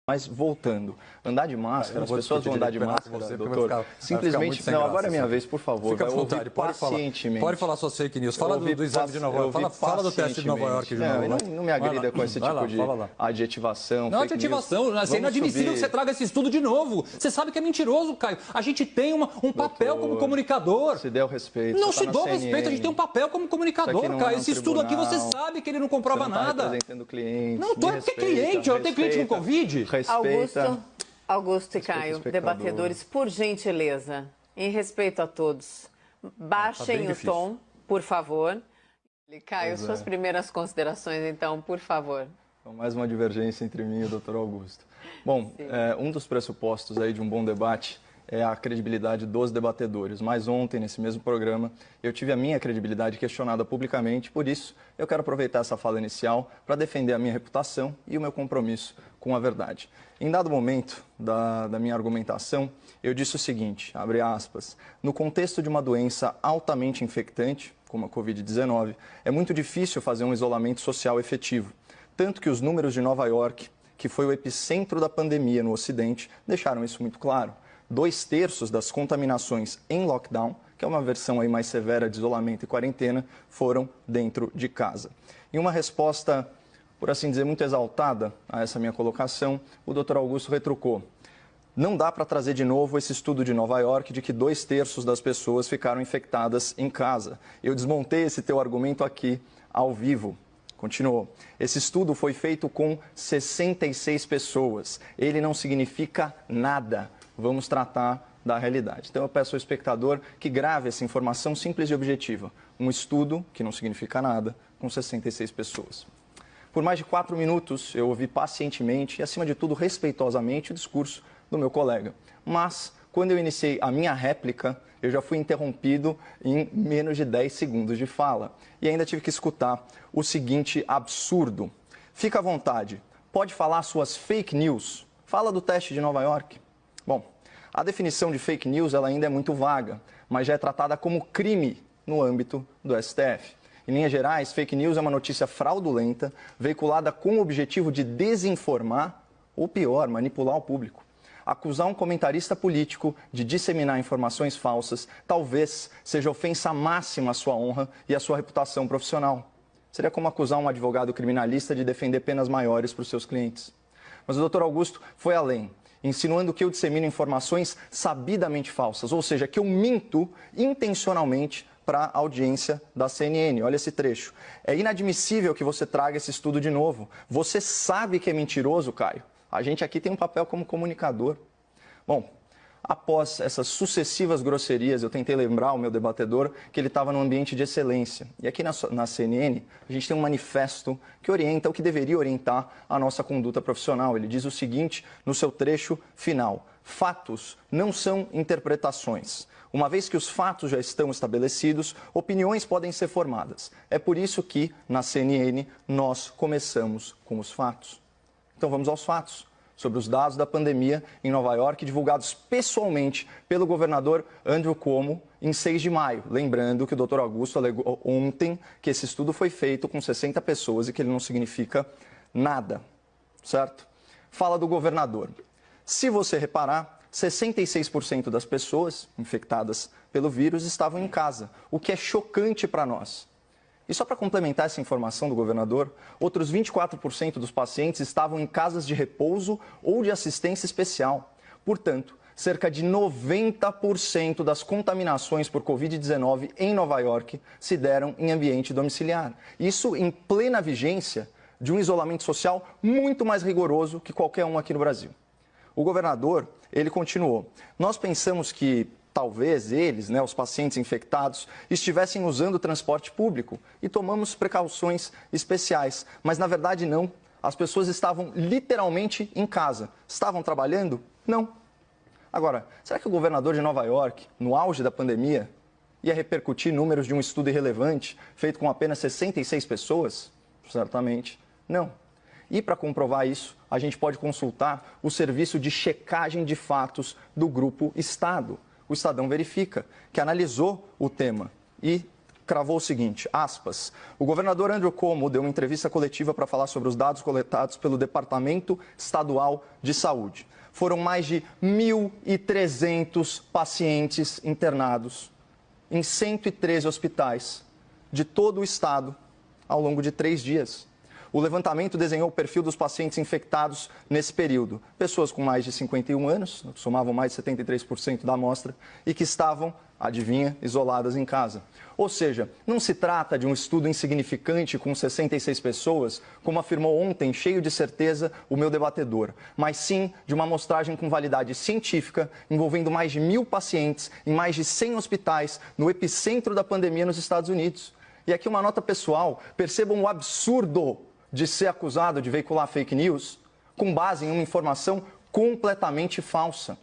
Mas voltando, andar de máscara, as pessoas vão andar de máscara, doutor, simplesmente, não, agora é minha vez, por favor. Fica à vontade, pode falar suas fake news, fala do exame de Nova York, fala do teste de Nova York de novo. Não me agrida com esse tipo de adjetivação. Não, adjetivação, é inadmissível que você traga esse estudo de novo. Você sabe que é mentiroso, Caio. A gente tem um papel como comunicador. Se der o respeito. Não se dou respeito, a gente tem um papel como comunicador, Caio. Esse estudo aqui você sabe que ele não comprova nada. Representando clientes. Não, tô porque cliente, eu tenho cliente com Covid. Augusto e Caio, debatedores, por gentileza, em respeito a todos, baixem o tom, por favor. Caio, suas primeiras considerações, então, por favor. Então, mais uma divergência entre mim e o doutor Augusto. Bom, um dos pressupostos aí de um bom debate é a credibilidade dos debatedores. Mas ontem, nesse mesmo programa, eu tive a minha credibilidade questionada publicamente, por isso eu quero aproveitar essa fala inicial para defender a minha reputação e o meu compromisso com a verdade. Em dado momento da minha argumentação, eu disse o seguinte, abre aspas, no contexto de uma doença altamente infectante, como a Covid-19, é muito difícil fazer um isolamento social efetivo, tanto que os números de Nova York, que foi o epicentro da pandemia no Ocidente, deixaram isso muito claro. 2/3 das contaminações em lockdown, que é uma versão aí mais severa de isolamento e quarentena, foram dentro de casa. Em uma resposta, por assim dizer, muito exaltada a essa minha colocação, o Dr. Augusto retrucou. Não dá para trazer de novo esse estudo de Nova York de que 2/3 das pessoas ficaram infectadas em casa. Eu desmontei esse teu argumento aqui, ao vivo. Continuou. Esse estudo foi feito com 66 pessoas. Ele não significa nada. Vamos tratar da realidade. Então eu peço ao espectador que grave essa informação simples e objetiva. Um estudo, que não significa nada, com 66 pessoas. Por mais de 4 minutos, eu ouvi pacientemente e, acima de tudo, respeitosamente o discurso do meu colega. Mas, quando eu iniciei a minha réplica, eu já fui interrompido em menos de 10 segundos de fala. E ainda tive que escutar o seguinte absurdo. Fica à vontade, pode falar suas fake news. Fala do teste de Nova York. Bom, a definição de fake news ela ainda é muito vaga, mas já é tratada como crime no âmbito do STF. Em linhas gerais, fake news é uma notícia fraudulenta, veiculada com o objetivo de desinformar, ou pior, manipular o público. Acusar um comentarista político de disseminar informações falsas talvez seja ofensa máxima à sua honra e à sua reputação profissional. Seria como acusar um advogado criminalista de defender penas maiores para os seus clientes. Mas o Dr. Augusto foi além, insinuando que eu dissemino informações sabidamente falsas, ou seja, que eu minto intencionalmente para a audiência da CNN. Olha esse trecho. É inadmissível que você traga esse estudo de novo. Você sabe que é mentiroso, Caio. A gente aqui tem um papel como comunicador. Bom, após essas sucessivas grosserias, eu tentei lembrar ao meu debatedor que ele estava num ambiente de excelência. E aqui na CNN, a gente tem um manifesto que orienta o que deveria orientar a nossa conduta profissional. Ele diz o seguinte no seu trecho final: fatos não são interpretações. Uma vez que os fatos já estão estabelecidos, opiniões podem ser formadas. É por isso que, na CNN, nós começamos com os fatos. Então vamos aos fatos sobre os dados da pandemia em Nova York, divulgados pessoalmente pelo governador Andrew Cuomo em 6 de maio. Lembrando que o Dr. Augusto alegou ontem que esse estudo foi feito com 60 pessoas e que ele não significa nada, certo? Fala do governador. Se você reparar, 66% das pessoas infectadas pelo vírus estavam em casa, o que é chocante para nós. E só para complementar essa informação do governador, outros 24% dos pacientes estavam em casas de repouso ou de assistência especial. Portanto, cerca de 90% das contaminações por Covid-19 em Nova York se deram em ambiente domiciliar. Isso em plena vigência de um isolamento social muito mais rigoroso que qualquer um aqui no Brasil. O governador, ele continuou. Nós pensamos que talvez eles, os pacientes infectados, estivessem usando o transporte público e tomamos precauções especiais. Mas, na verdade, não. As pessoas estavam literalmente em casa. Estavam trabalhando? Não. Agora, será que o governador de Nova York, no auge da pandemia, ia repercutir números de um estudo irrelevante feito com apenas 66 pessoas? Certamente não. E para comprovar isso, a gente pode consultar o serviço de checagem de fatos do Grupo Estado. O Estadão Verifica, que analisou o tema e cravou o seguinte, aspas, o governador Andrew Cuomo deu uma entrevista coletiva para falar sobre os dados coletados pelo Departamento Estadual de Saúde. Foram mais de 1.300 pacientes internados em 113 hospitais de todo o estado ao longo de 3 dias. O levantamento desenhou o perfil dos pacientes infectados nesse período. Pessoas com mais de 51 anos, somavam mais de 73% da amostra, e que estavam, adivinha, isoladas em casa. Ou seja, não se trata de um estudo insignificante com 66 pessoas, como afirmou ontem, cheio de certeza, o meu debatedor, mas sim de uma amostragem com validade científica, envolvendo mais de 1.000 pacientes em mais de 100 hospitais no epicentro da pandemia nos Estados Unidos. E aqui uma nota pessoal, percebam o absurdo de ser acusado de veicular fake news com base em uma informação completamente falsa.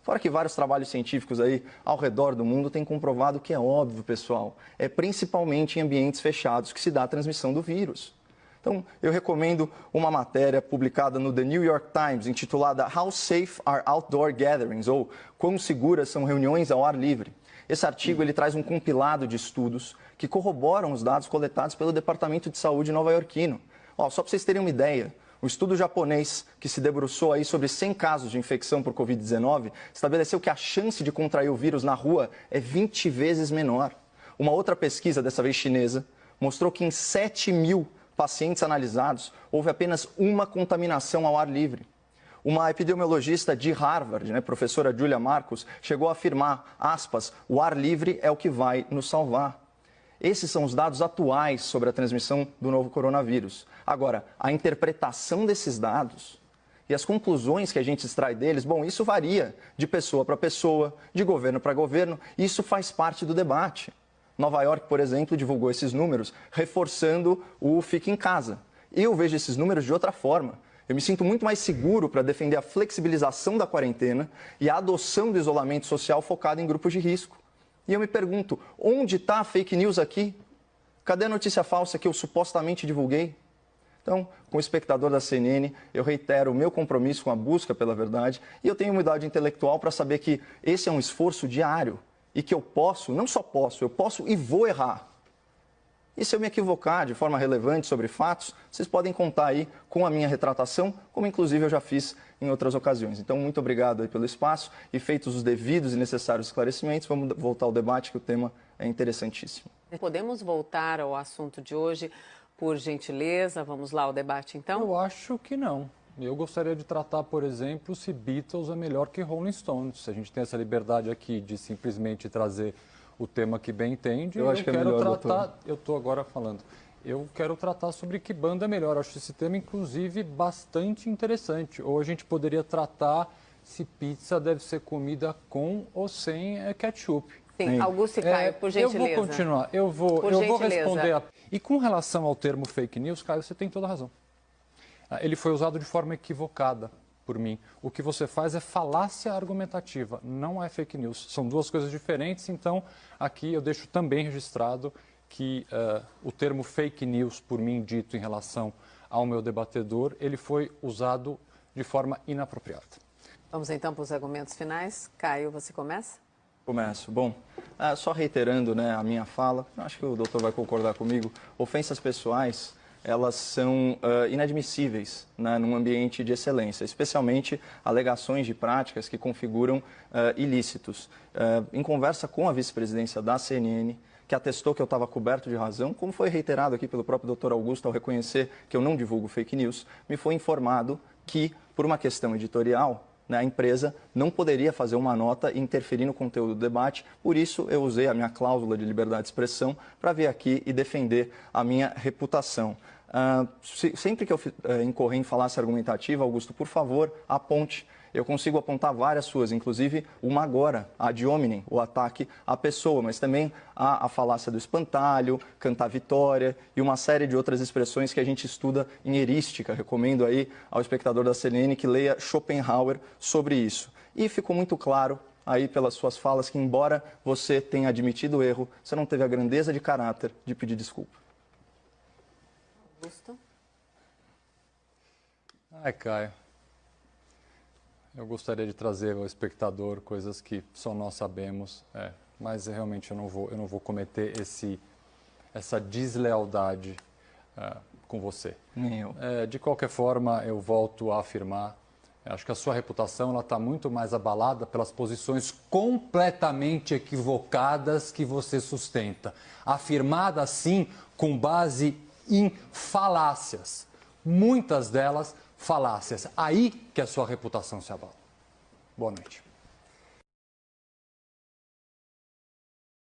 Fora que vários trabalhos científicos aí ao redor do mundo têm comprovado que é óbvio, pessoal, é principalmente em ambientes fechados que se dá a transmissão do vírus. Então, eu recomendo uma matéria publicada no The New York Times, intitulada How Safe Are Outdoor Gatherings? Ou Quão seguras são reuniões ao ar livre? Esse artigo ele traz um compilado de estudos que corroboram os dados coletados pelo Departamento de Saúde nova-iorquino. Só para vocês terem uma ideia, o estudo japonês, que se debruçou aí sobre 100 casos de infecção por Covid-19, estabeleceu que a chance de contrair o vírus na rua é 20 vezes menor. Uma outra pesquisa, dessa vez chinesa, mostrou que em 7.000 pacientes analisados, houve apenas uma contaminação ao ar livre. Uma epidemiologista de Harvard, professora Julia Marcus, chegou a afirmar, aspas, o ar livre é o que vai nos salvar. Esses são os dados atuais sobre a transmissão do novo coronavírus. Agora, a interpretação desses dados e as conclusões que a gente extrai deles, bom, isso varia de pessoa para pessoa, de governo para governo, e isso faz parte do debate. Nova York, por exemplo, divulgou esses números, reforçando o fique em casa. Eu vejo esses números de outra forma. Eu me sinto muito mais seguro para defender a flexibilização da quarentena e a adoção do isolamento social focado em grupos de risco. E eu me pergunto, onde está a fake news aqui? Cadê a notícia falsa que eu supostamente divulguei? Então, como espectador da CNN, eu reitero o meu compromisso com a busca pela verdade e eu tenho humildade intelectual para saber que esse é um esforço diário e que eu posso, não só posso, eu posso e vou errar. E se eu me equivocar de forma relevante sobre fatos, vocês podem contar aí com a minha retratação, como inclusive eu já fiz em outras ocasiões. Então, muito obrigado aí pelo espaço e feitos os devidos e necessários esclarecimentos, vamos voltar ao debate que o tema é interessantíssimo. Podemos voltar ao assunto de hoje, por gentileza? Vamos lá ao debate, então? Eu acho que não. Eu gostaria de tratar, por exemplo, se Beatles é melhor que Rolling Stones. Se a gente tem essa liberdade aqui de simplesmente trazer o tema que bem entende, eu acho que é melhor, tratar, doutor. eu estou agora falando, eu quero tratar sobre que banda é melhor. Eu acho esse tema, inclusive, bastante interessante. Ou a gente poderia tratar se pizza deve ser comida com ou sem ketchup. Sim, Augusto e Caio, por gentileza. Eu vou continuar, eu vou responder. E com relação ao termo fake news, Caio, você tem toda a razão. Ele foi usado de forma equivocada por mim. O que você faz é falácia argumentativa, não é fake news. São duas coisas diferentes, então aqui eu deixo também registrado que o termo fake news, por mim dito em relação ao meu debatedor, ele foi usado de forma inapropriada. Vamos então para os argumentos finais. Caio, você começa? Começo. Bom, só reiterando a minha fala, acho que o doutor vai concordar comigo, ofensas pessoais, elas são inadmissíveis num ambiente de excelência, especialmente alegações de práticas que configuram ilícitos. Em conversa com a vice-presidência da CNN, que atestou que eu estava coberto de razão, como foi reiterado aqui pelo próprio doutor Augusto ao reconhecer que eu não divulgo fake news, me foi informado que, por uma questão editorial, a empresa não poderia fazer uma nota e interferir no conteúdo do debate, por isso eu usei a minha cláusula de liberdade de expressão para vir aqui e defender a minha reputação. Sempre que eu incorrer em falácia argumentativa, Augusto, por favor, aponte. Eu consigo apontar várias suas, inclusive uma agora, a ad hominem, o ataque à pessoa, mas também a falácia do espantalho, cantar vitória e uma série de outras expressões que a gente estuda em erística. Recomendo aí ao espectador da CNN que leia Schopenhauer sobre isso. E ficou muito claro aí pelas suas falas que, embora você tenha admitido o erro, você não teve a grandeza de caráter de pedir desculpa. Augusto? Ai, Caio. Eu gostaria de trazer ao espectador coisas que só nós sabemos. mas realmente eu não vou cometer essa deslealdade com você. Nem eu. De qualquer forma, eu volto a afirmar, acho que a sua reputação está muito mais abalada pelas posições completamente equivocadas que você sustenta. Afirmada, sim, com base em falácias. Muitas delas falácias. Aí que a sua reputação se abala. Boa noite.